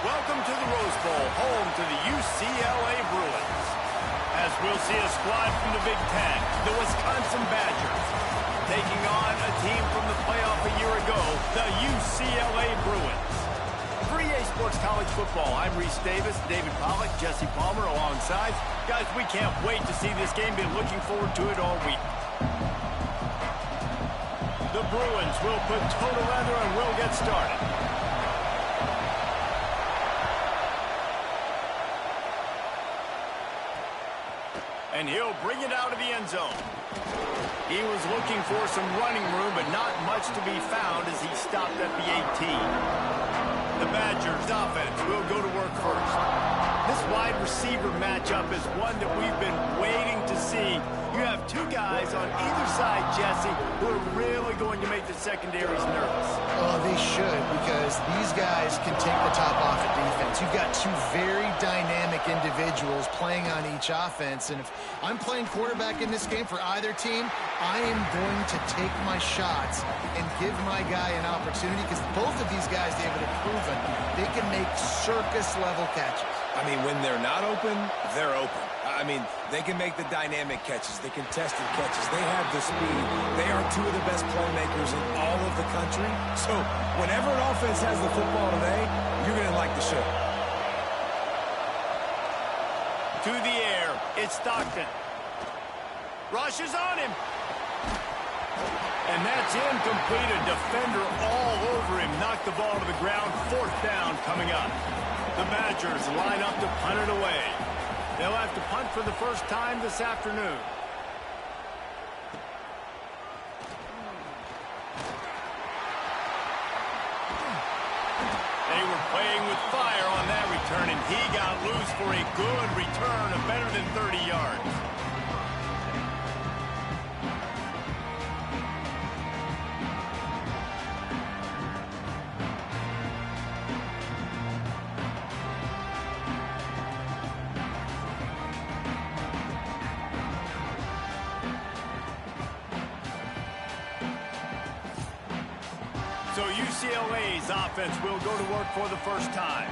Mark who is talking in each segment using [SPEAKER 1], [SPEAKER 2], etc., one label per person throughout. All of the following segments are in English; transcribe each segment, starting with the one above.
[SPEAKER 1] Welcome to the Rose Bowl, home to the UCLA Bruins. As we'll see a squad from the Big Ten, the Wisconsin Badgers, taking on a team from the playoff a year ago, the UCLA Bruins. For EA Sports College Football, I'm Reese Davis, David Pollack, Jesse Palmer alongside. Guys, we can't wait to see this game. Been looking forward to it all week. The Bruins will put total leather and we'll get started. And he'll bring it out of the end zone. He was looking for some running room, but not much to be found as he stopped at the 18. The Badgers offense will go to work first. This wide receiver matchup is one that we've been waiting to see. You have two guys on either side, Jesse, who are really going to make the secondaries nervous.
[SPEAKER 2] Oh, they should, because these guys can take the top off of defense. You've got two very dynamic individuals playing on each offense, and if I'm playing quarterback in this game for either team, I am going to take my shots and give my guy an opportunity, because both of these guys, David, have proven they can make circus-level catches.
[SPEAKER 3] I mean, when they're not open, they're open. I mean, they can make the dynamic catches, the contested catches. They have the speed. They are two of the best playmakers in all of the country. So whenever an offense has the football today, you're going to like the show.
[SPEAKER 1] To the air, it's Stockton. Rushes on him. And that's incomplete. A defender all over him. Knocked the ball to the ground. Fourth down coming up. The Badgers line up to punt it away. They'll have to punt for the first time this afternoon. They were playing with fire on that return, and he got loose for a good return of better than 30 yards. So UCLA's offense will go to work for the first time.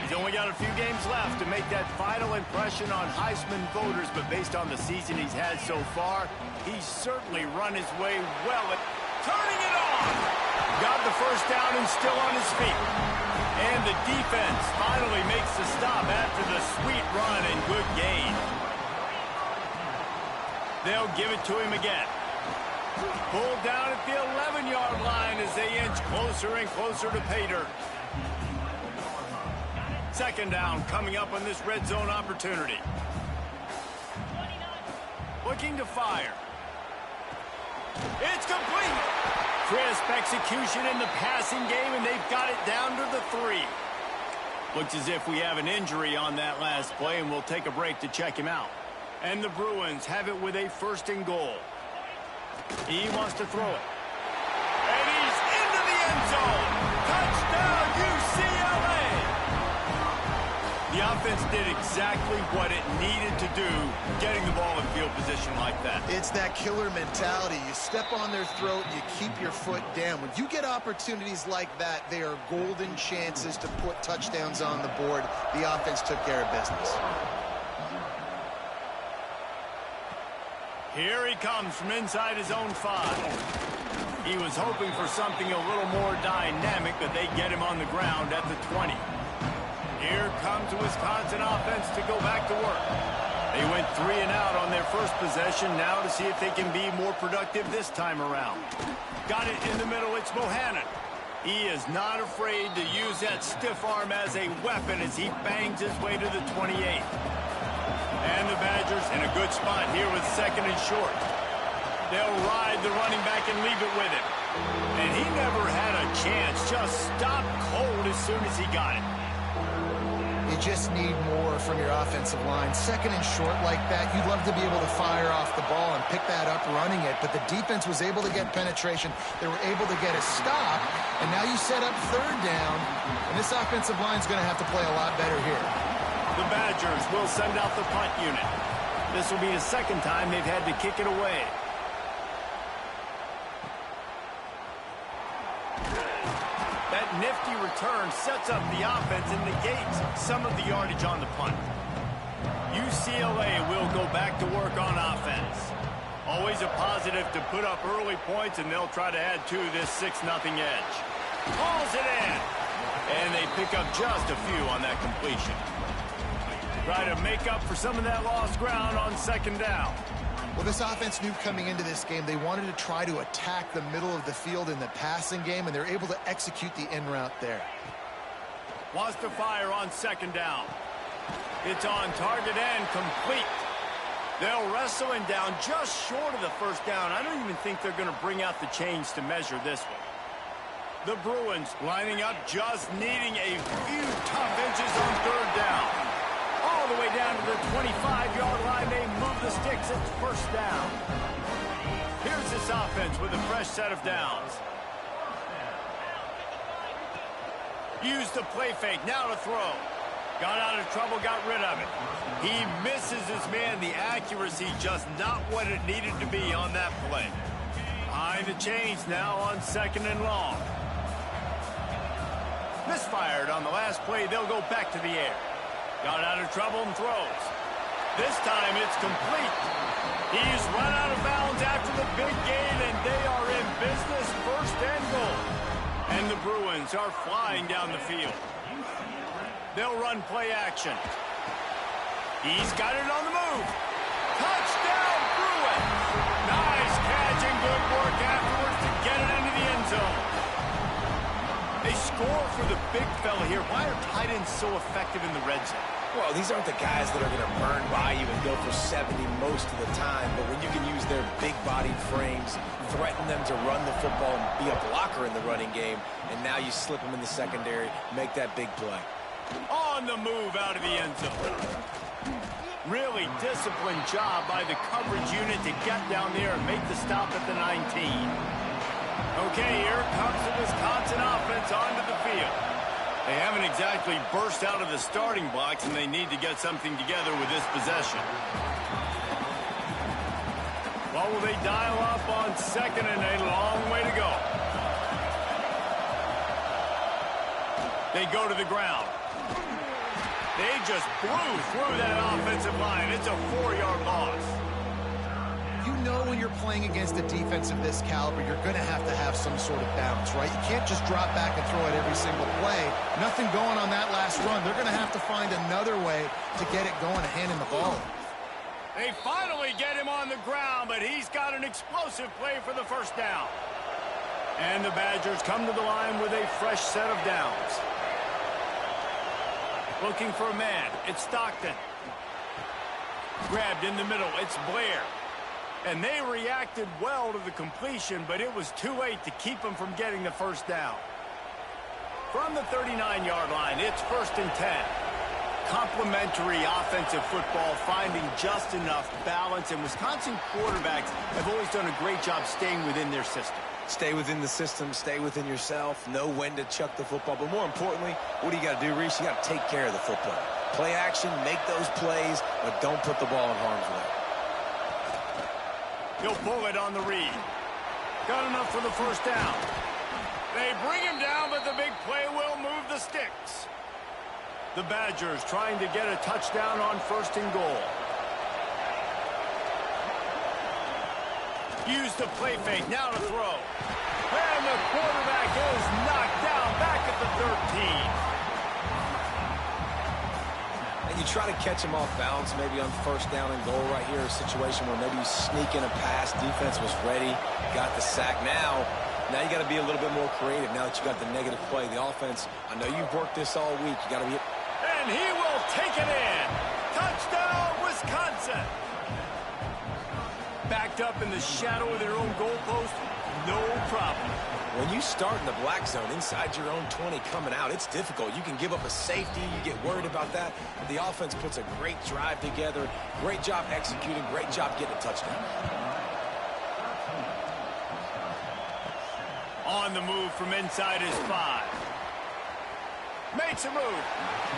[SPEAKER 1] He's only got a few games left to make that final impression on Heisman voters, but based on the season he's had so far, he's certainly run his way well at turning it on. Got the first down and still on his feet. And the defense finally makes the stop after the sweet run and good gain. They'll give it to him again. Pulled down at the 11-yard line as they inch closer and closer to pay dirt. Second down coming up on this red zone opportunity. Looking to fire. It's complete. Crisp execution in the passing game, and they've got it down to the 3. Looks as if we have an injury on that last play, and we'll take a break to check him out. And the Bruins have it with a first and goal. He wants to throw it. And he's into the end zone. Touchdown, UCLA. The offense did exactly what it needed to do, getting the ball in field position like that.
[SPEAKER 2] It's that killer mentality. You step on their throat, you keep your foot down. When you get opportunities like that, they are golden chances to put touchdowns on the board. The offense took care of business.
[SPEAKER 1] Here he comes from inside his own 5. He was hoping for something a little more dynamic, but they get him on the ground at the 20. Here comes the Wisconsin offense to go back to work. They went 3 and out on their first possession, now to see if they can be more productive this time around. Got it in the middle, it's Bohannon. He is not afraid to use that stiff arm as a weapon as he bangs his way to the 28. And the Badgers in a good spot here with second and short. They'll ride the running back and leave it with him. And he never had a chance, just stopped cold as soon as he got it.
[SPEAKER 2] You just need more from your offensive line. Second and short like that, you'd love to be able to fire off the ball and pick that up running it, but the defense was able to get penetration. They were able to get a stop, and now you set up third down, and this offensive line's going to have to play a lot better here.
[SPEAKER 1] The Badgers will send out the punt unit. This will be the second time they've had to kick it away. That nifty return sets up the offense and negates some of the yardage on the punt. UCLA will go back to work on offense. Always a positive to put up early points, and they'll try to add to this 6-0 edge. Hauls it in. And they pick up just a few on that completion. Try to make up for some of that lost ground on 2nd down.
[SPEAKER 2] Well, this offense knew coming into this game they wanted to try to attack the middle of the field in the passing game, and they're able to execute the in route there.
[SPEAKER 1] Wants to fire on 2nd down. It's on target and complete. They'll wrestle him down just short of the 1st down. I don't even think they're going to bring out the chains to measure this one. The Bruins lining up, just needing a few tough inches on 3rd down. All the way down to the 25-yard line. They move the sticks. It's 1st down. Here's this offense with a fresh set of downs. Use the play fake. Now to throw. Got out of trouble, got rid of it. He misses his man. The accuracy just not what it needed to be on that play. Behind the chains now on 2nd and long. Misfired on the last play. They'll go back to the air. Got out of trouble and throws. This time it's complete. He's run out of bounds after the big gain, and they are in business, 1st and goal. And the Bruins are flying down the field. They'll run play action. He's got it on the move. Touchdown, Bruins! Nice catch and good work afterwards to get it into the end zone. They score for the big fella here. Why are tight ends so effective in the red zone?
[SPEAKER 3] Well, these aren't the guys that are going to burn by you and go for 70 most of the time, but when you can use their big-bodied frames, threaten them to run the football and be a blocker in the running game, and now you slip them in the secondary, make that big play.
[SPEAKER 1] On the move out of the end zone. Really disciplined job by the coverage unit to get down there and make the stop at the 19. Okay, here comes the Wisconsin offense onto the field. They haven't exactly burst out of the starting blocks, and they need to get something together with this possession. What will they dial up on 2nd and a long way to go? They go to the ground. They just blew through that offensive line. It's a 4-yard loss.
[SPEAKER 2] You know when you're playing against a defense of this caliber, you're going to have some sort of balance, right? You can't just drop back and throw it every single play. Nothing going on that last run. They're going to have to find another way to get it going and handing the ball.
[SPEAKER 1] They finally get him on the ground, but he's got an explosive play for the 1st down. And the Badgers come to the line with a fresh set of downs. Looking for a man. It's Stockton. Grabbed in the middle. It's Blair. And they reacted well to the completion, but it was too late to keep them from getting the 1st down. From the 39-yard line, it's 1st and 10. Complementary offensive football, finding just enough balance, and Wisconsin quarterbacks have always done a great job staying within their system.
[SPEAKER 3] Stay within the system, stay within yourself, know when to chuck the football. But more importantly, what do you got to do, Reese? You got to take care of the football. Play action, make those plays, but don't put the ball in harm's way.
[SPEAKER 1] He'll pull it on the read. Got enough for the 1st down. They bring him down, but the big play will move the sticks. The Badgers trying to get a touchdown on 1st and goal. Use the play fake, now to throw. And the quarterback is knocked down back at the 13.
[SPEAKER 3] And you try to catch him off balance, maybe on 1st down and goal right here, a situation where maybe you sneak in a pass, defense was ready, got the sack. Now you got to be a little bit more creative now that you got the negative play. The offense, I know you've worked this all week. You got to be...
[SPEAKER 1] And he will take it in. Touchdown, Wisconsin. Backed up in the shadow of their own goalpost, no problem.
[SPEAKER 3] When you start in the black zone inside your own 20 coming out, it's difficult. You can give up a safety. You get worried about that. The offense puts a great drive together. Great job executing. Great job getting a touchdown.
[SPEAKER 1] On the move from inside his 5. Makes a move.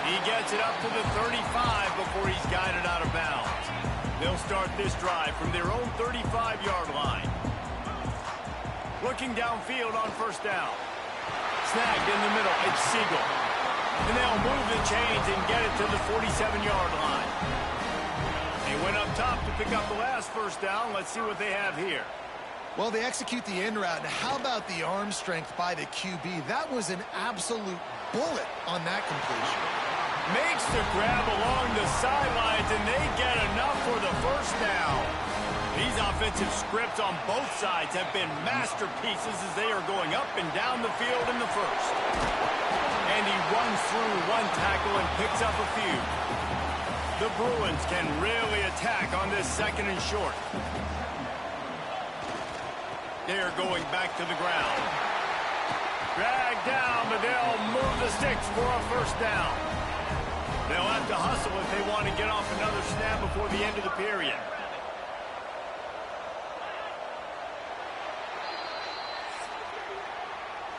[SPEAKER 1] He gets it up to the 35 before he's guided out of bounds. They'll start this drive from their own 35-yard line. Looking downfield on 1st down. Snagged in the middle. It's Siegel. And they'll move the chains and get it to the 47-yard line. They went up top to pick up the last first down. Let's see what they have here.
[SPEAKER 2] Well, they execute the end route. And how about the arm strength by the QB? That was an absolute bullet on that completion.
[SPEAKER 1] Makes the grab along the sidelines, and they get enough for the first down. These offensive scripts on both sides have been masterpieces as they are going up and down the field in the first. And he runs through one tackle and picks up a few. The Bruins can really attack on this second and short. They're going back to the ground. Dragged down, but they'll move the sticks for a first down. They'll have to hustle if they want to get off another snap before the end of the period.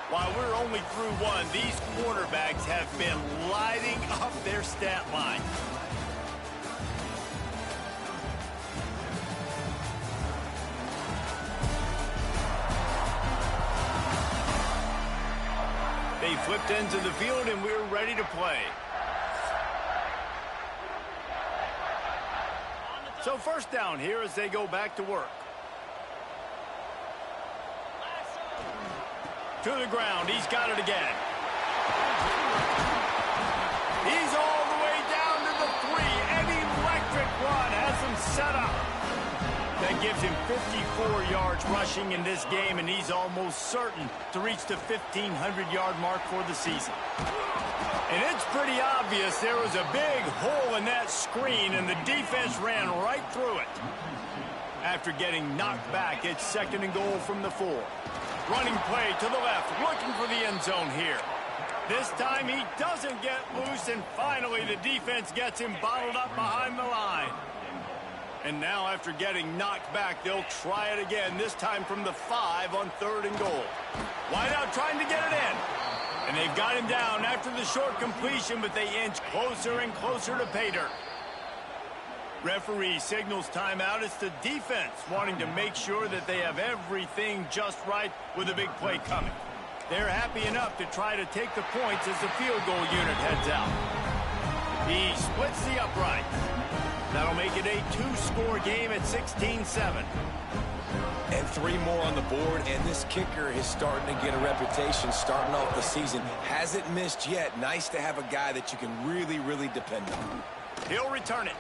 [SPEAKER 1] While we're only through one, these quarterbacks have been lighting up their stat line. They flipped into the field, and we're ready to play. So first down here as they go back to work. To the ground. He's got it again. He's all the way down to the 3. An electric run has him set up. That gives him 54 yards rushing in this game, and he's almost certain to reach the 1,500-yard mark for the season. And it's pretty obvious there was a big hole in that screen, and the defense ran right through it. After getting knocked back, it's second and goal from the 4. Running play to the left, looking for the end zone here. This time he doesn't get loose, and finally the defense gets him bottled up behind the line. And now after getting knocked back, they'll try it again, this time from the 5 on third and goal. Wideout trying to get it in. And they've got him down after the short completion, but they inch closer and closer to pay dirt. Referee signals timeout. It's the defense wanting to make sure that they have everything just right with a big play coming. They're happy enough to try to take the points as the field goal unit heads out. He splits the uprights. That'll make it a 2-score game at 16-7.
[SPEAKER 3] And 3 more on the board, and this kicker is starting to get a reputation starting off the season. Hasn't missed yet. Nice to have a guy that you can really, really depend on.
[SPEAKER 1] He'll return it.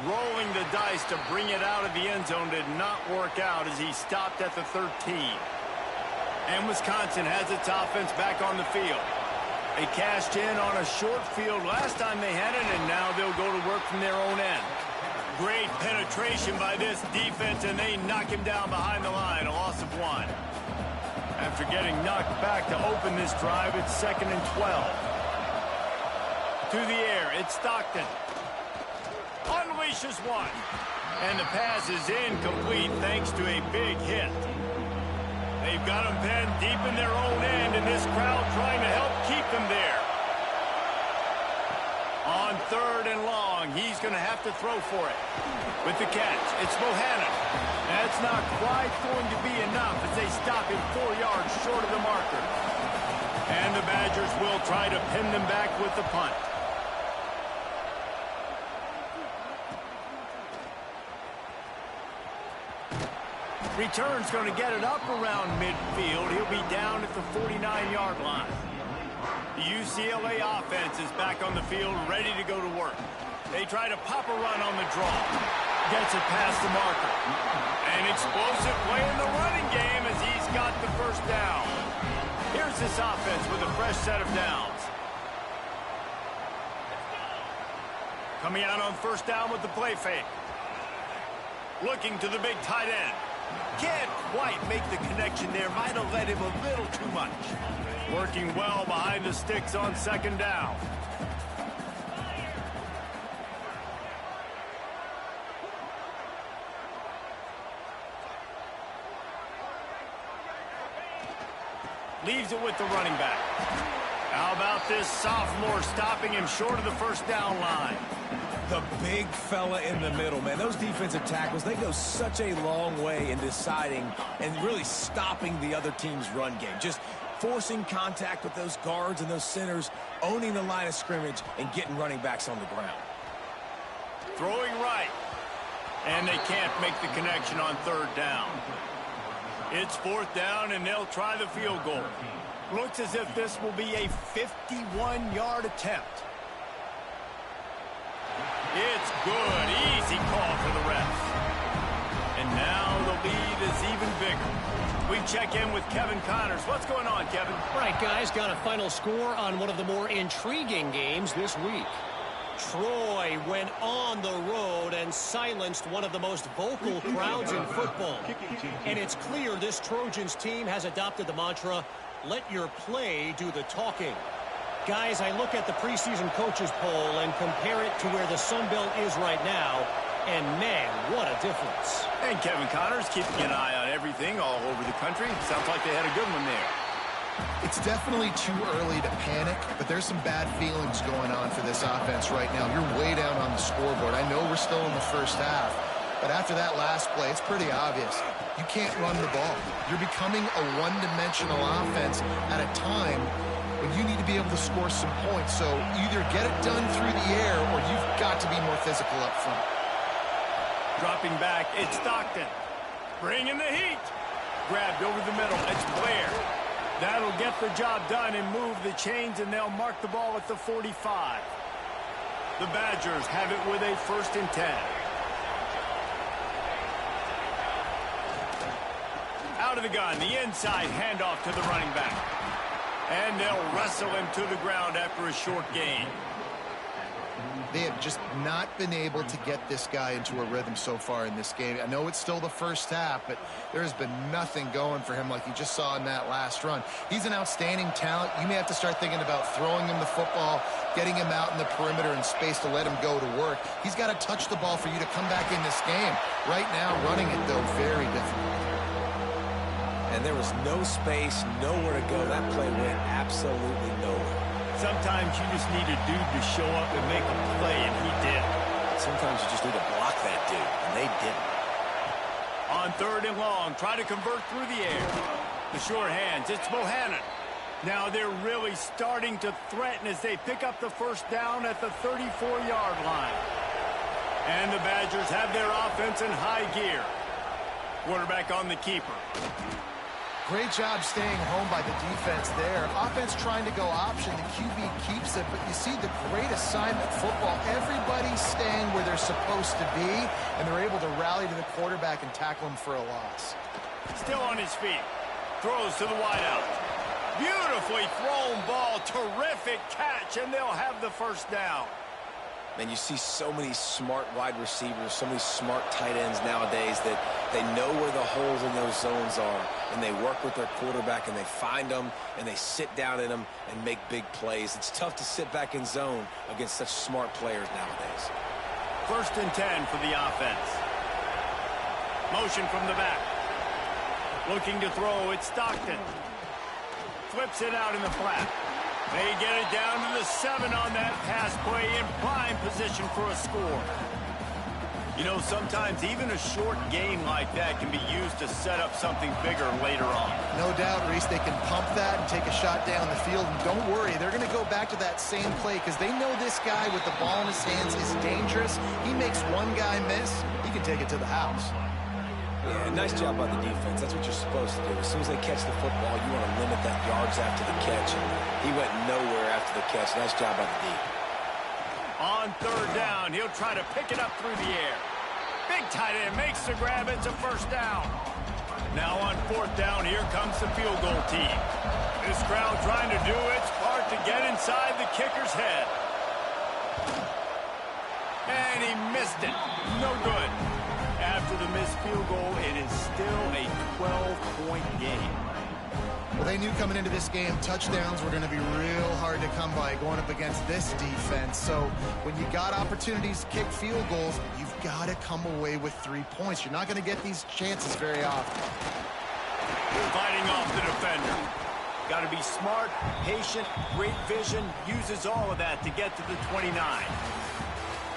[SPEAKER 1] Rolling the dice to bring it out of the end zone did not work out as he stopped at the 13. And Wisconsin has its offense back on the field. They cashed in on a short field last time they had it, and now they'll go to work from their own end. Great penetration by this defense, and they knock him down behind the line, a loss of 1. After getting knocked back to open this drive, it's second and 12. To the air, it's Stockton. Unleashes one. And the pass is incomplete thanks to a big hit. They've got him pinned deep in their own end, and this crowd trying to help keep them there. On third and long, he's going to have to throw for it. With the catch, it's Bohannon. That's not quite going to be enough as they stop him 4 yards short of the marker. And the Badgers will try to pin them back with the punt. Return's going to get it up around midfield. He'll be down at the 49-yard line. The UCLA offense is back on the field, ready to go to work. They try to pop a run on the draw. Gets it past the marker. An explosive play in the running game as he's got the first down. Here's this offense with a fresh set of downs. Coming out on first down with the play fake. Looking to the big tight end. Can't quite make the connection there. Might have led him a little too much. Working well behind the sticks on second down. Leaves it with the running back. How about this sophomore stopping him short of the first down line?
[SPEAKER 3] The big fella in the middle, man. Those defensive tackles, they go such a long way in deciding and really stopping the other team's run game. Just forcing contact with those guards and those centers, owning the line of scrimmage, and getting running backs on the ground.
[SPEAKER 1] Throwing right. And they can't make the connection on third down. It's fourth down, and they'll try the field goal. Looks as if this will be a 51-yard attempt. It's good. Easy call for the refs. And now the lead is even bigger. We check in with Kevin Connors. What's going on, Kevin?
[SPEAKER 4] All right, guys, got a final score on one of the more intriguing games this week. Troy went on the road and silenced one of the most vocal crowds in football. And it's clear this Trojans team has adopted the mantra, let your play do the talking. Guys, I look at the preseason coaches poll and compare it to where the Sun Belt is right now, and man, what a difference.
[SPEAKER 1] And Kevin Connors keeping an eye on everything all over the country. Sounds like they had a good one there.
[SPEAKER 2] It's definitely too early to panic, but there's some bad feelings going on for this offense right now. You're way down on the scoreboard. I know we're still in the first half, but after that last play, it's pretty obvious. You can't run the ball. You're becoming a one-dimensional offense at a time when you need to be able to score some points. So either get it done through the air or you've got to be more physical up front.
[SPEAKER 1] Dropping back, it's Stockton. Bringing the heat. Grabbed over the middle, it's Blair. That'll get the job done and move the chains, and they'll mark the ball at the 45. The Badgers have it with a 1st and 10. Out of the gun, the inside handoff to the running back. And they'll wrestle him to the ground after a short gain.
[SPEAKER 2] They have just not been able to get this guy into a rhythm so far in this game. I know it's still the first half, but there has been nothing going for him like you just saw in that last run. He's an outstanding talent. You may have to start thinking about throwing him the football, getting him out in the perimeter in space to let him go to work. He's got to touch the ball for you to come back in this game. Right now, running it, though, very difficult.
[SPEAKER 3] And there was no space, nowhere to go. That play went absolutely nowhere.
[SPEAKER 1] Sometimes you just need a dude to show up and make a play, and he did.
[SPEAKER 3] Sometimes you just need to block that dude, and they didn't.
[SPEAKER 1] On 3rd and long, try to convert through the air. The sure hands, it's Bohannon. Now they're really starting to threaten as they pick up the 1st down at the 34-yard line. And the Badgers have their offense in high gear. Quarterback on the keeper.
[SPEAKER 2] Great job staying home by the defense there. Offense trying to go option. The QB keeps it, but you see the great assignment football. Everybody's staying where they're supposed to be, and they're able to rally to the quarterback and tackle him for a loss.
[SPEAKER 1] Still on his feet. Throws to the wideout. Beautifully thrown ball. Terrific catch, and they'll have the 1st down.
[SPEAKER 3] Man, you see so many smart wide receivers, so many smart tight ends nowadays that they know where the holes in those zones are, and they work with their quarterback, and they find them, and they sit down in them and make big plays. It's tough to sit back in zone against such smart players nowadays.
[SPEAKER 1] 1st and 10 for the offense. Motion from the back. Looking to throw, it's Stockton. Flips it out in the flat. They get it down to the 7 on that pass play in prime position for a score. You know, sometimes even a short game like that can be used to set up something bigger later on.
[SPEAKER 2] No doubt, Reese, they can pump that and take a shot down the field. And don't worry, they're going to go back to that same play because they know this guy with the ball in his hands is dangerous. He makes one guy miss, he can take it to the house.
[SPEAKER 3] Yeah, nice job by the defense. That's what you're supposed to do. As soon as they catch the football, you want to limit that yards after the catch. And he went nowhere after the catch. Nice job by the D.
[SPEAKER 1] On 3rd down, he'll try to pick it up through the air. Big tight end makes the grab. It's a 1st down. Now on 4th down, here comes the field goal team. This crowd trying to do its part to get inside the kicker's head. And he missed it. No good. After the missed field goal, it is still a 12-point game.
[SPEAKER 2] Well, they knew coming into this game, touchdowns were going to be real hard to come by going up against this defense. So when you got opportunities to kick field goals, you've got to come away with 3 points. You're not going to get these chances very often.
[SPEAKER 1] Fighting off the defender. Got to be smart, patient, great vision, uses all of that to get to the 29.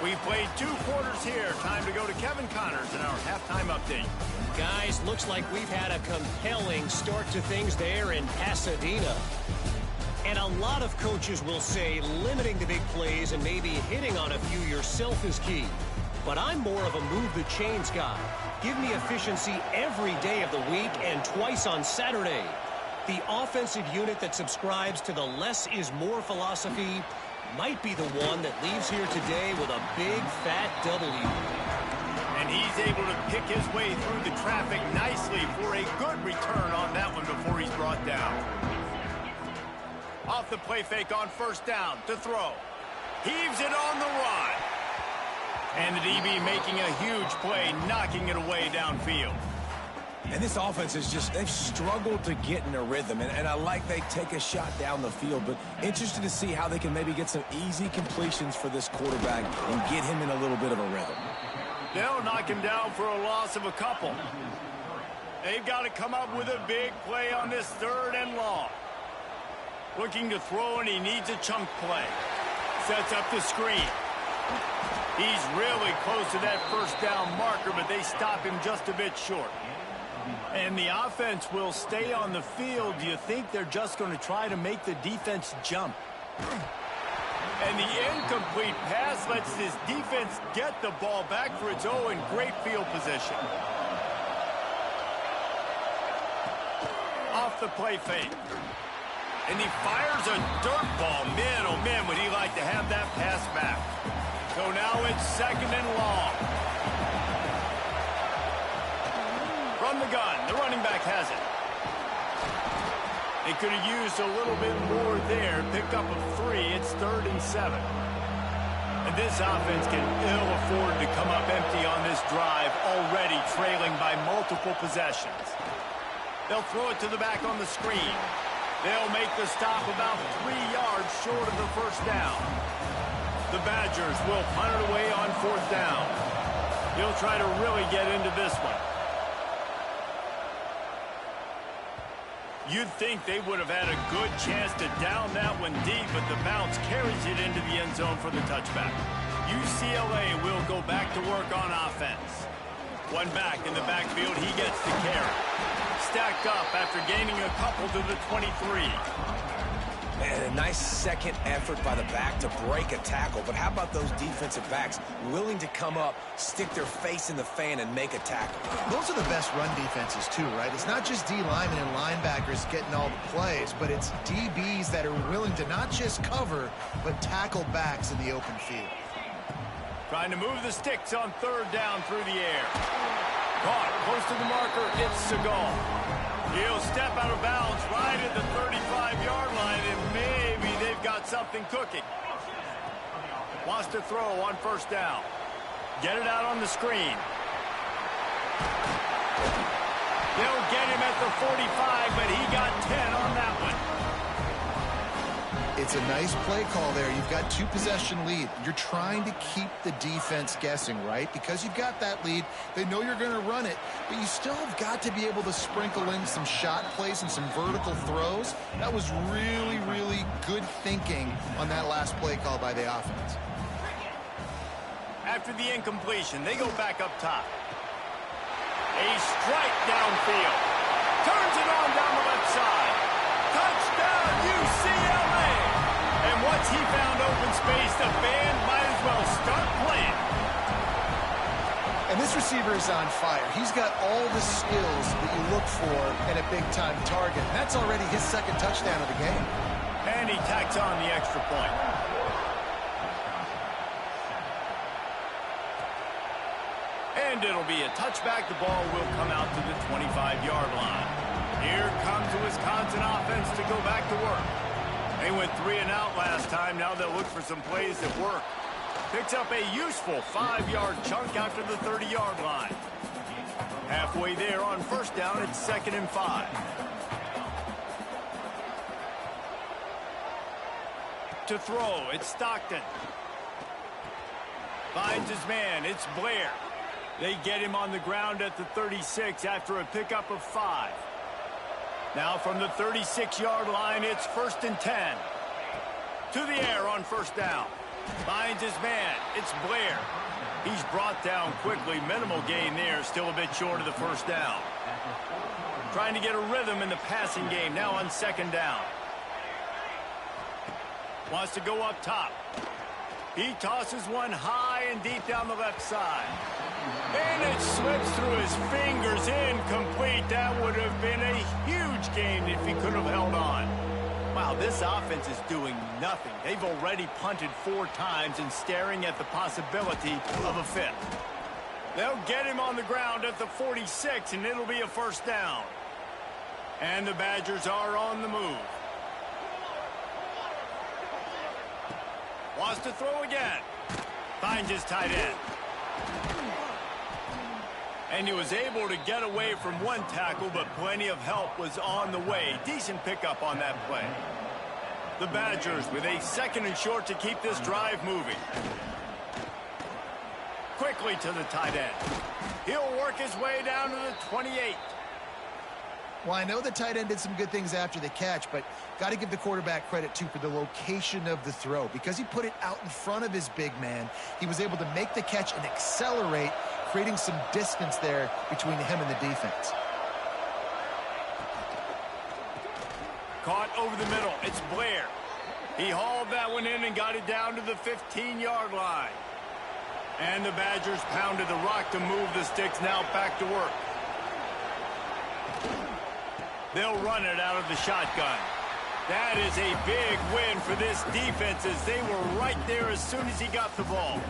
[SPEAKER 1] We've played 2 quarters here. Time to go to Kevin Connors in our halftime update.
[SPEAKER 4] Guys, looks like we've had a compelling start to things there in Pasadena. And a lot of coaches will say limiting the big plays and maybe hitting on a few yourself is key. But I'm more of a move the chains guy. Give me efficiency every day of the week and twice on Saturday. The offensive unit that subscribes to the less is more philosophy might be the one that leaves here today with a big fat W.
[SPEAKER 1] And he's able to pick his way through the traffic nicely for a good return on that one before he's brought down. Off the play fake on first down to throw. Heaves it on the run. And the DB making a huge play, knocking it away downfield.
[SPEAKER 3] And this offense is just, they've struggled to get in a rhythm. And I like they take a shot down the field, but interested to see how they can maybe get some easy completions for this quarterback and get him in a little bit of a rhythm.
[SPEAKER 1] They'll knock him down for a loss of a couple. They've got to come up with a big play on this 3rd and long. Looking to throw, and he needs a chunk play. Sets up the screen. He's really close to that first down marker, but they stop him just a bit short. And the offense will stay on the field. Do you think they're just going to try to make the defense jump? And the incomplete pass lets this defense get the ball back for its own great field position. Off the play fake. And he fires a dirt ball. Man, oh man, would he like to have that pass back. So now it's 2nd and long. From the gun, the running back has it. They could have used a little bit more there. Pick up a 3. It's 3rd and 7. And this offense can ill afford to come up empty on this drive, already trailing by multiple possessions. They'll throw it to the back on the screen. They'll make the stop about 3 yards short of the first down. The Badgers will punt it away on 4th down. He'll try to really get into this one. You'd think they would have had a good chance to down that one deep, but the bounce carries it into the end zone for the touchback. UCLA will go back to work on offense. One back in the backfield, he gets the carry. Stacked up after gaining a couple to the 23.
[SPEAKER 3] Man, a nice second effort by the back to break a tackle. But how about those defensive backs willing to come up, stick their face in the fan, and make a tackle?
[SPEAKER 2] Those are the best run defenses, too, right? It's not just D linemen and linebackers getting all the plays, but it's DBs that are willing to not just cover, but tackle backs in the open field.
[SPEAKER 1] Trying to move the sticks on 3rd down through the air. Caught close to the marker. It's Seagal. He'll step out of bounds right at the 35-yard line, and maybe they've got something cooking. Wants to throw on 1st down. Get it out on the screen. They'll get him at the 45, but he got 10 on that one.
[SPEAKER 2] It's a nice play call there. You've got 2-possession lead. You're trying to keep the defense guessing, right? Because you've got that lead. They know you're going to run it, but you still have got to be able to sprinkle in some shot plays and some vertical throws. That was really, really good thinking on that last play call by the offense.
[SPEAKER 1] After the incompletion, they go back up top. A strike downfield. Turns it on down the left side. Touchdown, UCLA! And once he found open space, the band might as well start playing.
[SPEAKER 2] And this receiver is on fire. He's got all the skills that you look for in a big-time target. That's already his 2nd touchdown of the game.
[SPEAKER 1] And he tacks on the extra point. And it'll be a touchback. The ball will come out to the 25-yard line. Here comes the Wisconsin offense to go back to work. They went 3 and out last time. Now they'll look for some plays that work. Picks up a useful 5-yard chunk after the 30-yard line. Halfway there on 1st down, it's 2nd and 5. To throw, it's Stockton. Finds his man, it's Blair. They get him on the ground at the 36 after a pickup of 5. Now from the 36-yard line, it's 1st and 10. To the air on 1st down. Finds his man. It's Blair. He's brought down quickly. Minimal gain there. Still a bit short of the first down. Trying to get a rhythm in the passing game. Now on second down. Wants to go up top. He tosses one high and deep down the left side. And it slips through his fingers. Incomplete. That would have been a huge gain if he could have held on. Wow, this offense is doing nothing. They've already punted 4 times and staring at the possibility of a 5th. They'll get him on the ground at the 46, and it'll be a first down. And the Badgers are on the move. Wants to throw again. Finds his tight end. And he was able to get away from one tackle, but plenty of help was on the way. Decent pickup on that play. The Badgers with a 2nd and short to keep this drive moving. Quickly to the tight end. He'll work his way down to the 28.
[SPEAKER 2] Well, I know the tight end did some good things after the catch, but got to give the quarterback credit, too, for the location of the throw. Because he put it out in front of his big man, he was able to make the catch and accelerate, creating some distance there between him and the defense.
[SPEAKER 1] Caught over the middle. It's Blair. He hauled that one in and got it down to the 15-yard line. And the Badgers pounded the rock to move the sticks. Now back to work. They'll run it out of the shotgun. That is a big win for this defense as they were right there as soon as he got the ball.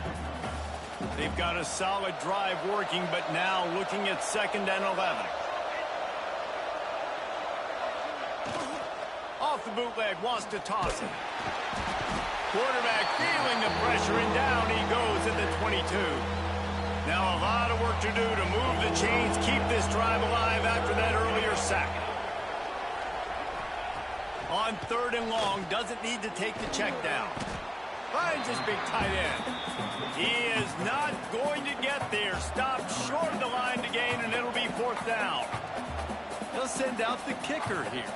[SPEAKER 1] They've got a solid drive working, but now looking at 2nd and 11. Off the bootleg, wants to toss it. Quarterback feeling the pressure, and down he goes at the 22. Now a lot of work to do to move the chains, keep this drive alive after that earlier sack. On 3rd and long, doesn't need to take the check down. Finds his big tight end. He is not going to get there. Stopped short of the line to gain, and it'll be 4th down. He'll send out the kicker here.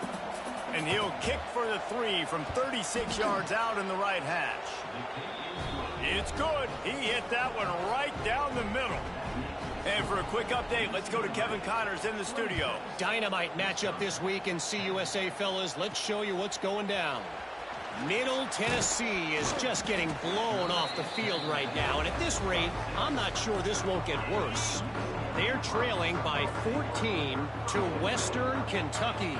[SPEAKER 1] And he'll kick for the 3 from 36 yards out in the right hash. It's good. He hit that one right down the middle. And for a quick update, let's go to Kevin Connors in the studio.
[SPEAKER 4] Dynamite matchup this week in CUSA, fellas. Let's show you what's going down. Middle Tennessee is just getting blown off the field right now. And at this rate, I'm not sure this won't get worse. They're trailing by 14 to Western Kentucky.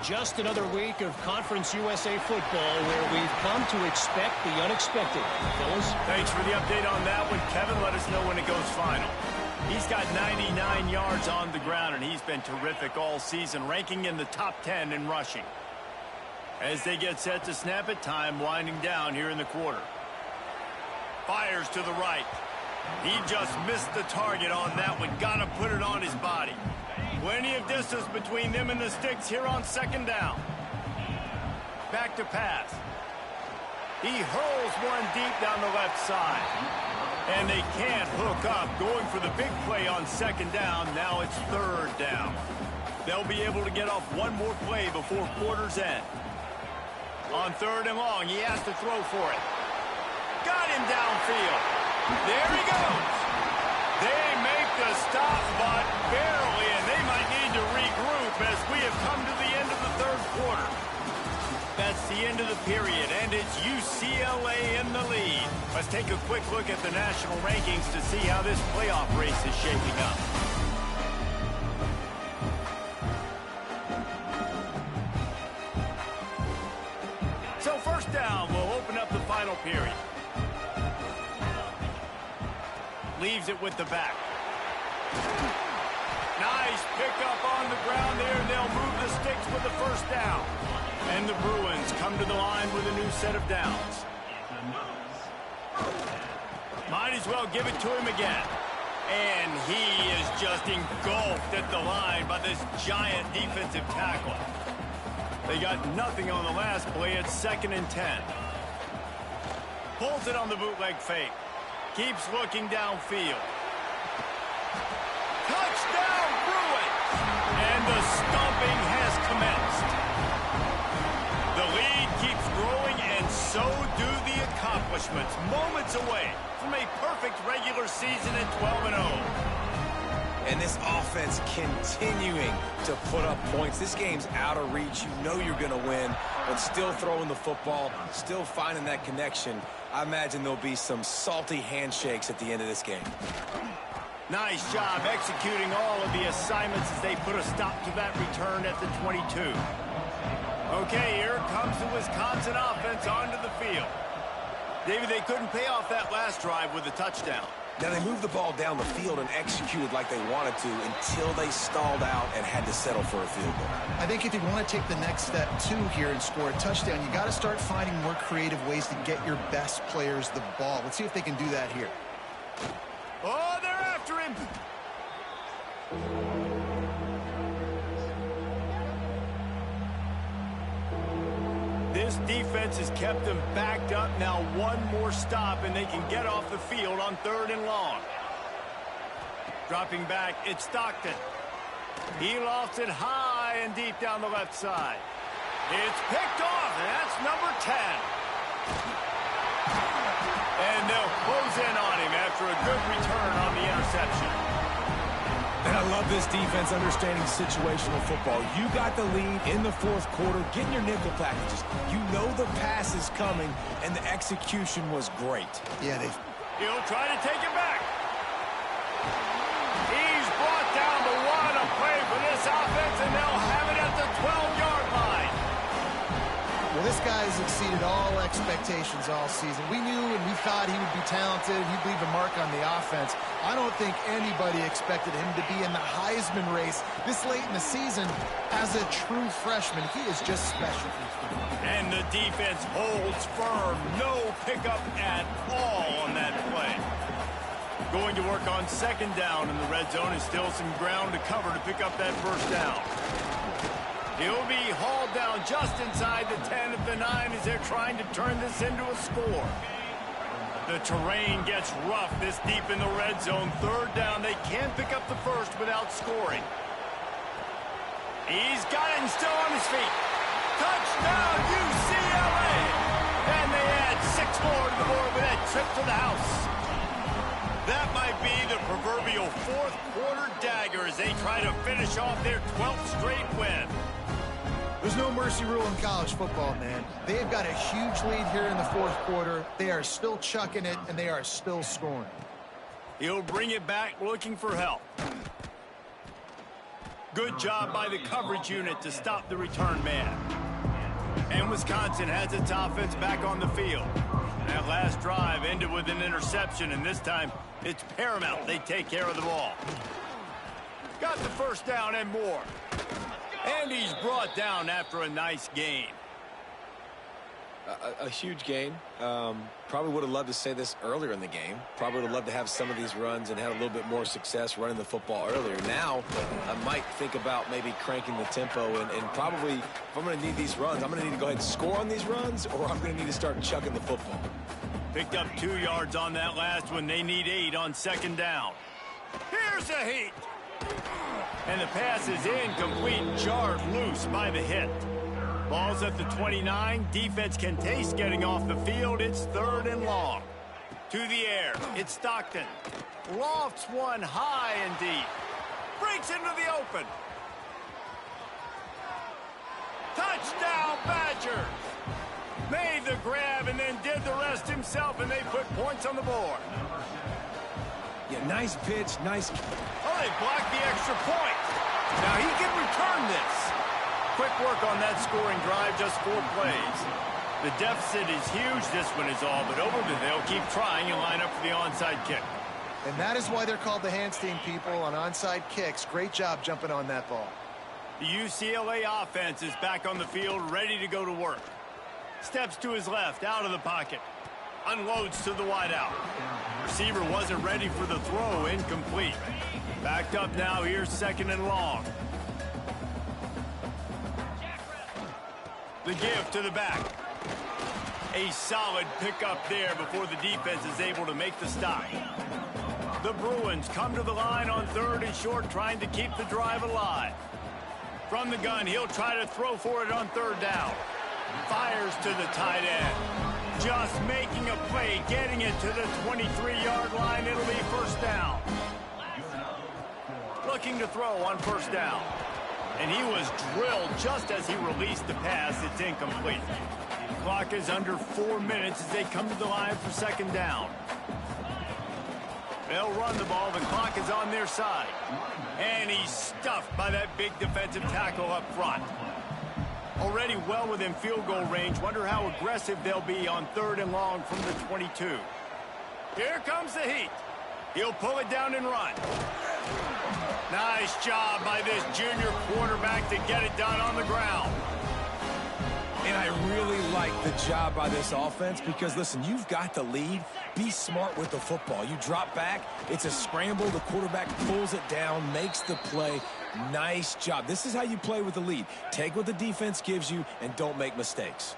[SPEAKER 4] Just another week of Conference USA football where we've come to expect the unexpected. Fellas?
[SPEAKER 1] Thanks for the update on that one, Kevin. Let us know when it goes final. He's got 99 yards on the ground, and he's been terrific all season, ranking in the top 10 in rushing. As they get set to snap it, time winding down here in the quarter. Fires to the right. He just missed the target on that one. Got to put it on his body. Plenty of distance between them and the sticks here on 2nd down. Back to pass. He hurls one deep down the left side. And they can't hook up. Going for the big play on 2nd down. Now it's 3rd down. They'll be able to get off one more play before quarter's end. On 3rd and long, he has to throw for it. Got him downfield. There he goes. They make the stop, but barely, and they might need to regroup as we have come to the end of the 3rd quarter. That's the end of the period, and it's UCLA in the lead. Let's take a quick look at the national rankings to see how this playoff race is shaping up. So 1st down will open up the final period. Leaves it with the back. Nice pickup on the ground there, and they'll move the sticks with the 1st down. And the Bruins come to the line with a new set of downs. Might as well give it to him again. And he is just engulfed at the line by this giant defensive tackle. They got nothing on the last play. It's 2nd and 10. Pulls it on the bootleg fake. Keeps looking downfield. Touchdown, Bruins! And the stomping has commenced. The lead keeps growing, and so do the accomplishments. accomplishments, moments away from a perfect regular season at 12-0.
[SPEAKER 3] And this offense continuing to put up points. This game's out of reach. You know you're going to win, but still throwing the football, still finding that connection. I imagine there'll be some salty handshakes at the end of this game.
[SPEAKER 1] Nice job executing all of the assignments as they put a stop to that return at the 22. Okay, here comes the Wisconsin offense onto the field. David, they couldn't pay off that last drive with a touchdown.
[SPEAKER 3] Now, they moved the ball down the field and executed like they wanted to until they stalled out and had to settle for a field goal.
[SPEAKER 2] I think if you want to take the next step, too, here and score a touchdown, you got to start finding more creative ways to get your best players the ball. Let's see if they can do that here.
[SPEAKER 1] Oh, they're after him. This defense has kept them backed up. Now one more stop, and they can get off the field on 3rd and long. Dropping back, it's Stockton. He lofts it high and deep down the left side. It's picked off, and that's number 10. And they'll close in on him after a good return on the interception.
[SPEAKER 3] And I love this defense understanding situational football. You got the lead in the 4th quarter, getting your nickel packages. You know the pass is coming, and the execution was great.
[SPEAKER 2] Yeah,
[SPEAKER 1] He'll try to take it back. He's brought down the one, a play for this offense, and they'll have it at the 12-yard line.
[SPEAKER 2] Well, this guy has exceeded all expectations all season. We knew and we thought he would be talented. He'd leave a mark on the offense. I don't think anybody expected him to be in the Heisman race this late in the season as a true freshman. He is just special.
[SPEAKER 1] And the defense holds firm. No pickup at all on that play. Going to work on 2nd down in the red zone, and still some ground to cover to pick up that 1st down. He'll be hauled down just inside the 10 at the 9 as they're trying to turn this into a score. The terrain gets rough this deep in the red zone. 3rd down, they can't pick up the 1st without scoring. He's got it and still on his feet. Touchdown, UCLA! And they add 6 more to the board with that trip to the house. That might be the proverbial 4th quarter dagger as they try to finish off their 12th straight win.
[SPEAKER 2] There's no mercy rule in college football, man. They've got a huge lead here in the 4th quarter. They are still chucking it, and they are still scoring.
[SPEAKER 1] He'll bring it back looking for help. Good job by the coverage unit to stop the return man. And Wisconsin has its offense back on the field. That last drive ended with an interception, and this time it's paramount they take care of the ball. Got the 1st down and more. And he's brought down after a nice gain.
[SPEAKER 3] A huge gain. Probably would have loved to say this earlier in the game. Probably would have loved to have some of these runs and had a little bit more success running the football earlier. Now, I might think about maybe cranking the tempo and probably, if I'm going to need these runs, I'm going to need to go ahead and score on these runs, or I'm going to need to start chucking the football.
[SPEAKER 1] Picked up 2 yards on that last one. They need 8 on 2nd down. Here's a heat. And the pass is incomplete, jarred loose by the hit. Ball's at the 29. Defense can taste getting off the field. It's 3rd and long. To the air, it's Stockton. Lofts one high and deep. Breaks into the open. Touchdown, Badgers! Made the grab and then did the rest himself, and they put points on the board.
[SPEAKER 3] Yeah, nice pitch, nice.
[SPEAKER 1] Oh, they blocked the extra point. Now he can return this. Quick work on that scoring drive, just 4 plays. The deficit is huge, this one is all, but over there they'll keep trying and line up for the onside kick.
[SPEAKER 2] And that is why they're called the Handstein people on onside kicks. Great job jumping on that ball.
[SPEAKER 1] The UCLA offense is back on the field, ready to go to work. Steps to his left, out of the pocket. Unloads to the wideout. Receiver wasn't ready for the throw, incomplete. Backed up now, here's 2nd and long. The give to the back. A solid pickup there before the defense is able to make the stop. The Bruins come to the line on 3rd and short, trying to keep the drive alive. From the gun, he'll try to throw for it on 3rd down. Fires to the tight end. Just making a play, getting it to the 23-yard line. It'll be first down. Looking to throw on first down. And he was drilled just as he released the pass. It's incomplete. The clock is under 4 minutes as they come to the line for second down. They'll run the ball. The clock is on their side. And he's stuffed by that big defensive tackle up front. Already well within field goal range. Wonder how aggressive they'll be on 3rd and long from the 22. Here comes the heat. He'll pull it down and run. Nice job by this junior quarterback to get it done on the ground.
[SPEAKER 3] And I really like the job by this offense because, listen, you've got the lead. Be smart with the football. You drop back, it's a scramble. The quarterback pulls it down, makes the play. Nice job. This is how you play with the lead. Take what the defense gives you and don't make mistakes.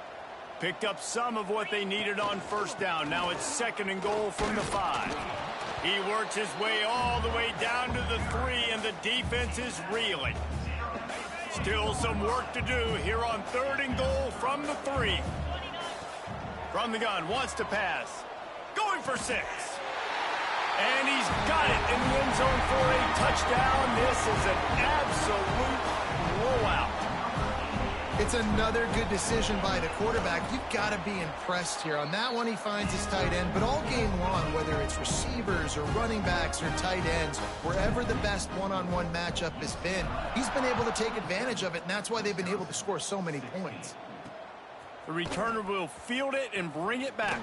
[SPEAKER 1] Picked up some of what they needed on first down. Now it's 2nd and goal from the 5. He works his way all the way down to the 3, and the defense is reeling. Still some work to do here on 3rd and goal from the 3. From the gun, wants to pass. Going for 6. And he's got it in the end zone for a touchdown. This is an absolute blowout.
[SPEAKER 2] It's another good decision by the quarterback. You've got to be impressed here. On that one, he finds his tight end. But all game long, whether it's receivers or running backs or tight ends, wherever the best one-on-one matchup has been, he's been able to take advantage of it, and that's why they've been able to score so many points.
[SPEAKER 1] The returner will field it and bring it back.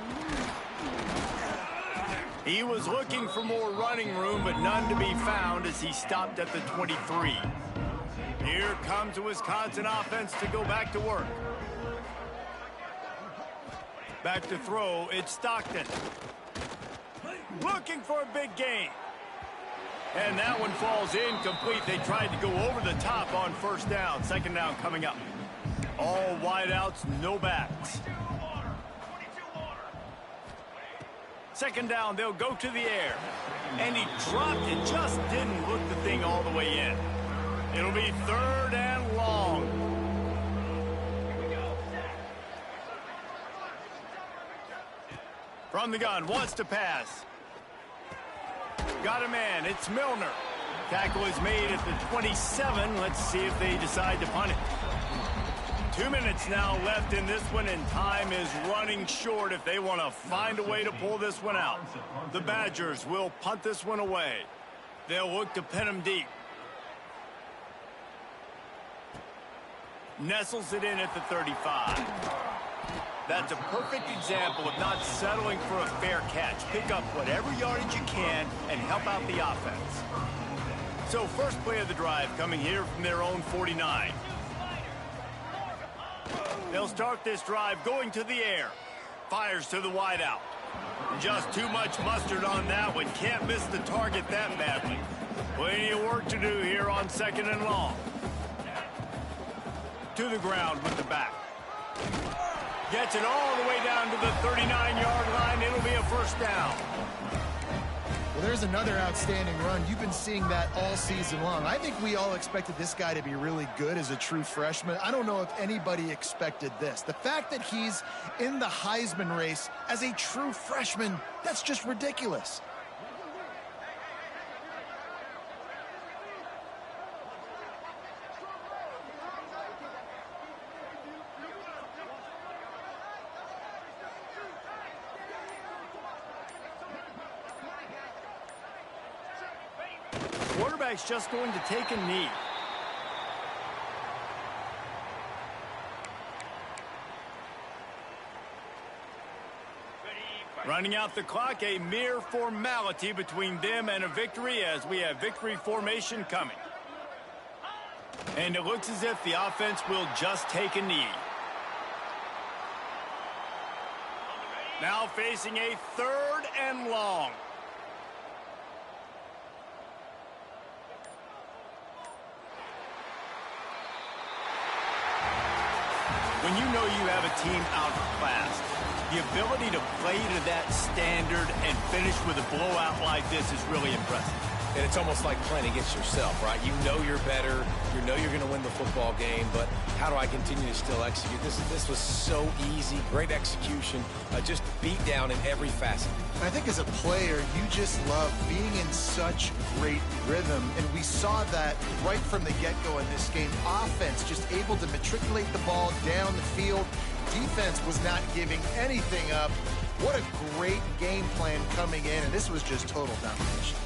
[SPEAKER 1] He was looking for more running room, but none to be found as he stopped at the 23. Here comes the Wisconsin offense to go back to work. Back to throw, it's Stockton. Looking for a big gain. And that one falls incomplete. They tried to go over the top on first down. 2nd down coming up. All wideouts, no backs. 2nd down, they'll go to the air. And he dropped it, just didn't look the thing all the way in. It'll be 3rd and long. From the gun, wants to pass. Got a man, it's Milner. Tackle is made at the 27. Let's see if they decide to punt it. 2 minutes now left in this one, and time is running short if they want to find a way to pull this one out. The Badgers will punt this one away. They'll look to pin him deep. Nestles it in at the 35. That's a perfect example of not settling for a fair catch. Pick up whatever yardage you can and help out the offense. So first play of the drive coming here from their own 49. They'll start this drive going to the air. Fires to the wideout. Just too much mustard on that one. Can't miss the target that badly. Plenty of work to do here on 2nd and long. To the ground with the back. Gets it all the way down to the 39-yard line. It'll be a first down.
[SPEAKER 2] Well, there's another outstanding run. You've been seeing that all season long. I think we all expected this guy to be really good as a true freshman. I don't know if anybody expected this. The fact that he's in the Heisman race as a true freshman, that's just ridiculous.
[SPEAKER 1] Quarterback's just going to take a knee. Running out the clock, a mere formality between them and a victory as we have victory formation coming. And it looks as if the offense will just take a knee. Now facing a 3rd and long. When you know you have a team outclassed, the ability to play to that standard and finish with a blowout like this is really impressive.
[SPEAKER 3] And it's almost like playing against yourself, right? You know you're better. You know you're going to win the football game, but how do I continue to still execute? This was so easy, great execution, just beat down in every facet.
[SPEAKER 2] I think as a player, you just love being in such great rhythm, and we saw that right from the get-go in this game. Offense just able to matriculate the ball down the field. Defense was not giving anything up. What a great game plan coming in, and this was just total domination.